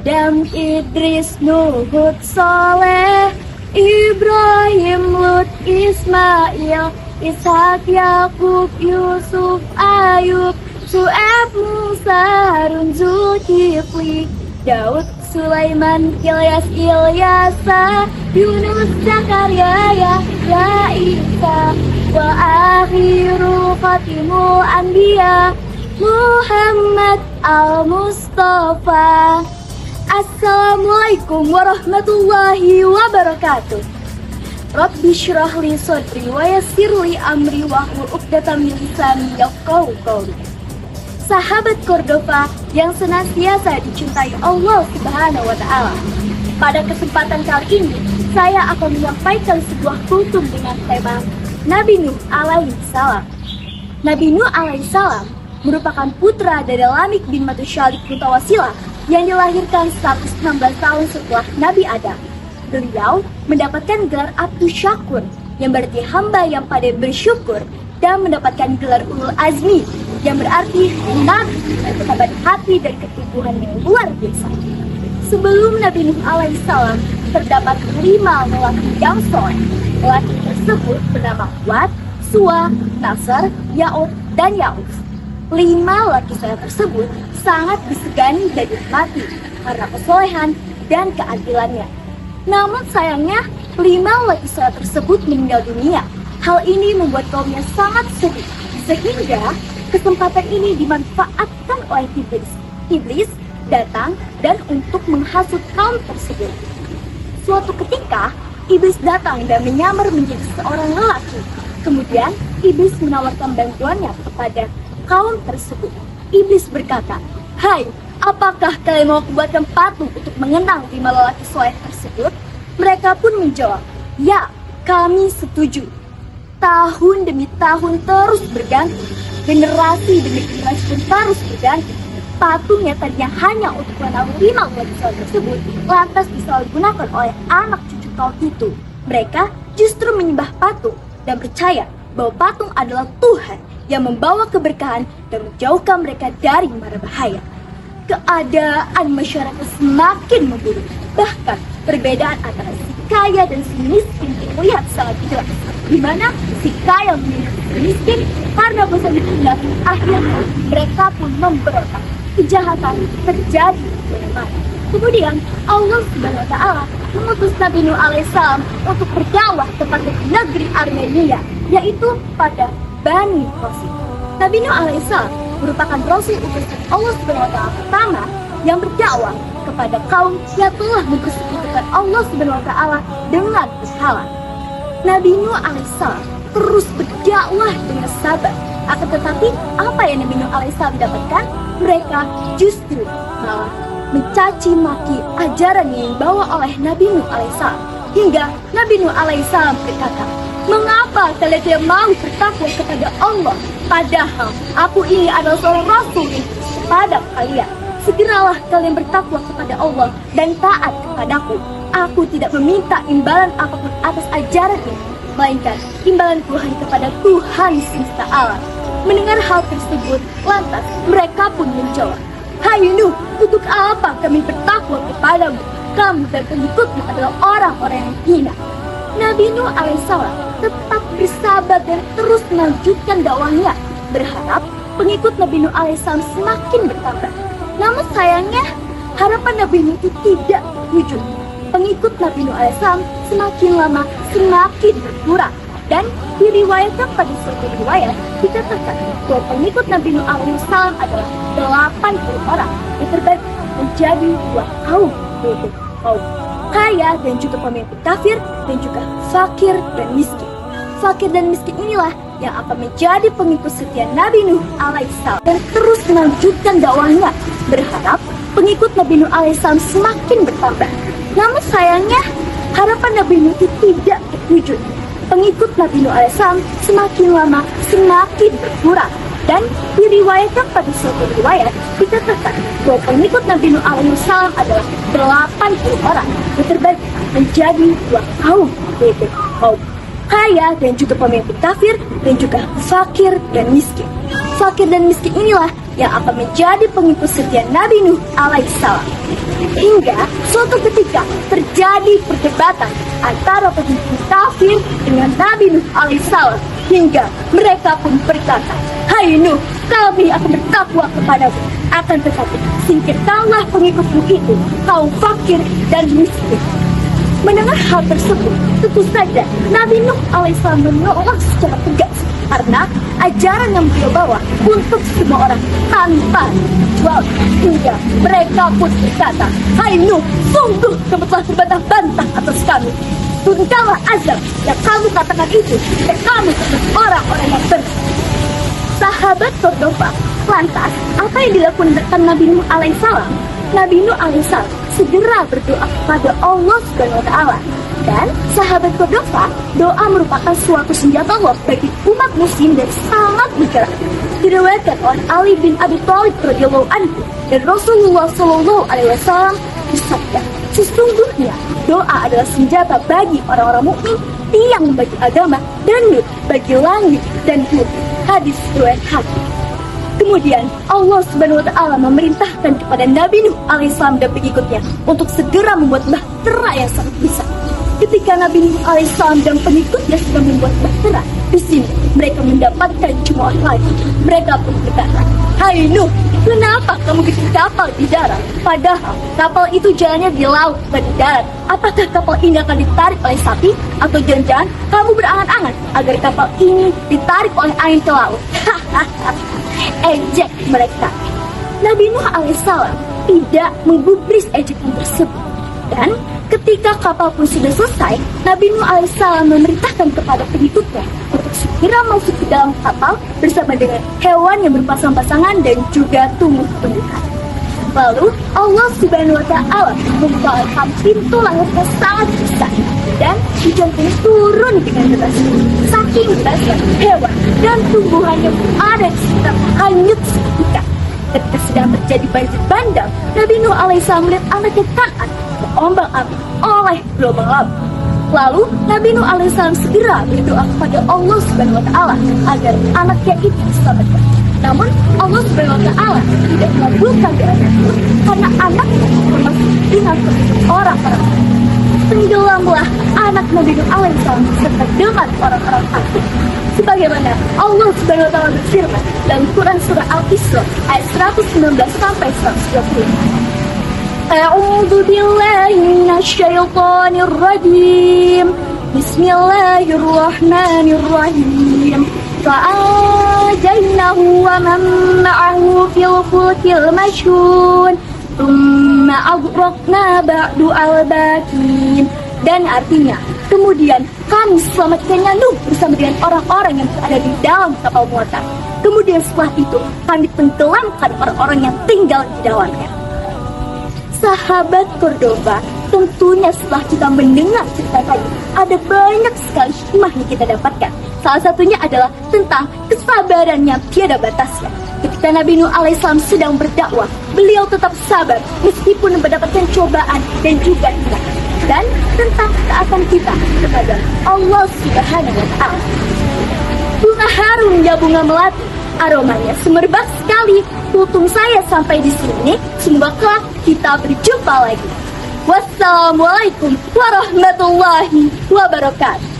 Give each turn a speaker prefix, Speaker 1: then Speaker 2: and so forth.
Speaker 1: Adam, Idris, Nuh, Hud, Saleh, Ibrahim, Lut, Ismail, Ishak, Yakub, Yusuf, Ayub, Syuaib, Musa, Harun, Zulkifli, Daud, Sulaiman, Ilyas, Ilyasa, Yunus, Zakaria, Yahya, Isa, wa akhiru khatimul anbiya Muhammad al-Mustafa. Assalamualaikum warahmatullahi wabarakatuh. Rabbi syrah li sadri wa yassir li amri wahlul 'uqdatam min lisani yafqahu qawli. Sahabat Cordova yang senantiasa dicintai Allah Subhanahu wa taala. Pada kesempatan kali ini, saya akan menyampaikan sebuah kultum dengan tema Nabi Nuh alaihi salam. Nabi Nuh alaihi salam merupakan putra dari Lamik bin Matusyalik Mutawasilah yang dilahirkan 116 tahun setelah Nabi Adam. Beliau mendapatkan gelar Abdu Syakur yang berarti hamba yang pandai bersyukur dan mendapatkan gelar Ulul Azmi yang berarti nabi dan bersahabat hati dan keteguhan yang luar biasa. Sebelum Nabi Nuh alaihissalam terdapat 5 lelaki yang soleh. Lelaki tersebut bernama Wad, Suwa, Nasr, Ya'ud, dan Ya'uf. 5 lelaki soleh tersebut sangat disegani dan dinikmati karena kesolehan dan keadilannya. Namun sayangnya 5 lelaki soleh tersebut meninggal dunia. Hal ini membuat kaumnya sangat sedih, sehingga kesempatan ini dimanfaatkan oleh iblis. Iblis datang dan untuk menghasut kaum tersebut. Suatu ketika, iblis datang dan menyamar menjadi seorang lelaki. Kemudian, iblis menawarkan bantuannya kepada kaum tersebut. Iblis berkata, "Hai, apakah kalian mau buatkan patung untuk mengenang 5 lelaki soleh tersebut?" Mereka pun menjawab, "Ya, kami setuju." Tahun demi tahun terus berganti. Generasi demi generasi pun terus berganti. Patung yang tadinya hanya untuk mengenang 5 lelaki soleh tersebut lantas disalahgunakan oleh anak cucu kaum itu. Mereka justru menyembah patung dan percaya bahwa patung adalah Tuhan yang membawa keberkahan dan menjauhkan mereka dari mara bahaya. Keadaan masyarakat semakin memburuk. Bahkan perbedaan antara si kaya dan si miskin terlihat sangat jelas, di mana si kaya memilih si miskin karena bosan ditinggal. Akhirnya mereka pun memberontak. Kejahatan terjadi di mana-mana. Kemudian Allah Subhanahu wa taala mengutus Nabi Nuh alaihissalam untuk berdakwah kepada negeri Armenia, yaitu pada Bani Qasim. Nabi Nuh alaihissalam merupakan rasul utusan Allah Subhanahu wa taala pertama yang berdakwah kepada kaum yang telah mempersekutukan Allah Subhanahu wa taala dengan berhala. Nabi Nuh alaihissalam terus berdakwah dengan sabar. Akan tetapi apa yang Nabi Nuh alaihissalam dapatkan? Mereka justru malah mencaci maki ajaran yang dibawa oleh Nabi Nuh alaihissalam. Hingga Nabi Nuh alaihissalam berkata, "Mengapa kalian tidak mau bertakwa kepada Allah? Padahal aku ini adalah seorang rasul kepada kalian. Segeralah kalian bertakwa kepada Allah dan taat kepadaku. Aku tidak meminta imbalan apapun atas ajaran ini, melainkan imbalan Tuhan kepada Tuhan semesta alam." Mendengar hal tersebut, lantas mereka pun menjawab, "Hai Nuh, untuk apa kami bertakwa kepadamu? Kamu dan pengikutmu adalah orang-orang yang hina." Nabi Nuh alaihissalam tetap bersabar dan terus melanjutkan dakwahnya, berharap pengikut Nabi Nuh alaihissalam semakin bertambah. Namun sayangnya, harapan Nabi Nuh itu tidak terwujud. Pengikut Nabi Nuh alaihissalam semakin lama semakin berkurang. Dan diriwayatkan pada suatu riwayat dikatakan bahwa pengikut Nabi Nuh alaihissalam adalah 80 orang yang terbagi menjadi 2 kaum, yaitu kaum kaya dan juga pemimpin kafir, dan juga fakir dan miskin. Fakir dan miskin inilah yang akan menjadi pengikut setia Nabi Nuh alaihissalam dan terus melanjutkan dakwahnya, berharap pengikut Nabi Nuh alaihissalam semakin bertambah. Namun sayangnya, harapan Nabi Nuh itu tidak terwujud. Pengikut Nabi Nuh alaihissalam semakin lama semakin berkurang. Dan diriwayatkan pada suatu riwayat dikatakan bahwa pengikut Nabi Nuh alaihissalam adalah 80 orang yang terbagi menjadi 2 kaum, yaitu kaum kaya dan juga pemimpin kafir, dan juga fakir dan miskin. Fakir dan miskin inilah yang akan menjadi pengikut setia Nabi Nuh alaihissalam. Hingga suatu ketika terjadi perdebatan antara pemimpin kafir dengan Nabi Nuh alaihissalam, hingga mereka pun berkata, "Hai Nuh, kami akan bertakwa kepadamu, akan tetapi singkirkanlah pengikutmu itu, kaum fakir dan miskin." Mendengar hal tersebut, tentu saja Nabi Nuh alaihissalam menolak secara tegas, karena ajaran yang beliau bawa untuk semua orang tanpa kecuali. Hingga mereka pun berkata, "Hai Nuh, sungguh kamu telah terbantah-bantah atas kami. Turunkanlah azab yang kamu katakan itu, dan kami sebagai orang-orang yang benar." Sahabat Cordoba, lantas apa yang dilakukan Nabi Nuh alaihissalam? Nabi Nuh alaihissalam segera berdoa kepada Allah Subhanahu wa Ta'ala. Dan sahabat Cordoba, doa merupakan suatu senjata Allah bagi umat muslim dan sangat bergerak. Diriwayatkan oleh Ali bin Abi Thalib radhiyallahu anhu, dan Rasulullah Shallallahu alaihi wasallam bersabda, "Sesungguhnya doa adalah senjata bagi orang-orang mukmin, tiang bagi agama, dan nur bagi langit dan bumi." Hadis riwayat Hakim. Kemudian Allah Subhanahu wa Ta'ala memerintahkan kepada Nabi Nuh alaihissalam dan pengikutnya untuk segera membuat bahtera yang sangat besar. Ketika Nabi Nuh alaihissalam dan pengikutnya sedang membuat bahtera, di sini mereka mendapatkan cemooh lagi. Mereka pun berkata, "Hai Nuh, kenapa kamu bikin kapal di darat? Padahal kapal itu jalannya di laut dan di darat. Apakah kapal ini akan ditarik oleh sapi? Atau jangan-jangan kamu berangan-angan agar kapal ini ditarik oleh angin ke laut?" Ejek mereka. Nabi Nuh alaihissalam tidak menggubris ejekan tersebut. Dan ketika kapal pun sudah selesai, Nabi Nuh alaihissalam memerintahkan kepada pengikutnya untuk segera masuk ke dalam kapal bersama dengan hewan yang berpasang-pasangan dan juga tumbuh-tumbuhan. Lalu Allah Subhanahu wa Ta'ala membukakan pintu langit yang sangat besar, dan hujan pun turun dengan deras. Saking derasnya hewan dan tumbuhan yang ada di sekitar hanyut seketika. Ketika sedang terjadi banjir bandang, Nabi Nuh alaihissalam melihat anaknya Kan'an terombang-ambing oleh gelombang laut. Lalu Nabi Nuh alaihissalam segera berdoa kepada Allah Subhanahu wa Ta'ala agar anaknya itu diselamatkan. Namun Allah Subhanahu wa Ta'ala tidak mengabulkan doanya itu, karena anaknya termasuk dengan orang-orang. Tenggelamlah anak Nabi Nuh alaihissalam serta dengan orang-orang kafir. Sebagaimana Allah Subhanahu wa Ta'ala berfirman dalam Quran surah Al-Isra ayat 119 sampai 120. A'udzu billahi minasyaitonir rajim. Bismillahirrahmanirrahim. Fa'ajainahu wa man ma'ahu fil fulkil mashhun. Tsumma aghraqna ba'du al-bakin. Dan artinya, kemudian kami selamatkannya Nuh bersama dengan orang-orang yang berada di dalam kapal muatan. Kemudian setelah itu kami tenggelamkan orang-orang yang tinggal di dalamnya. Sahabat Cordoba, tentunya setelah kita mendengar cerita tadi, ada banyak sekali hikmah yang kita dapatkan. Salah satunya adalah tentang kesabaran yang tiada batasnya. Ketika Nabi Nuh alaihissalam sedang berdakwah, beliau tetap sabar meskipun mendapatkan cobaan dan juga hinaan. Dan tentang ketaatan kita kepada Allah Subhanahu wa Ta'ala. Bunga harum ya bunga melati, aromanya semerbak sekali. Tutung saya sampai di sini. Semoga kelak kita berjumpa lagi. Wassalamualaikum warahmatullahi wabarakatuh.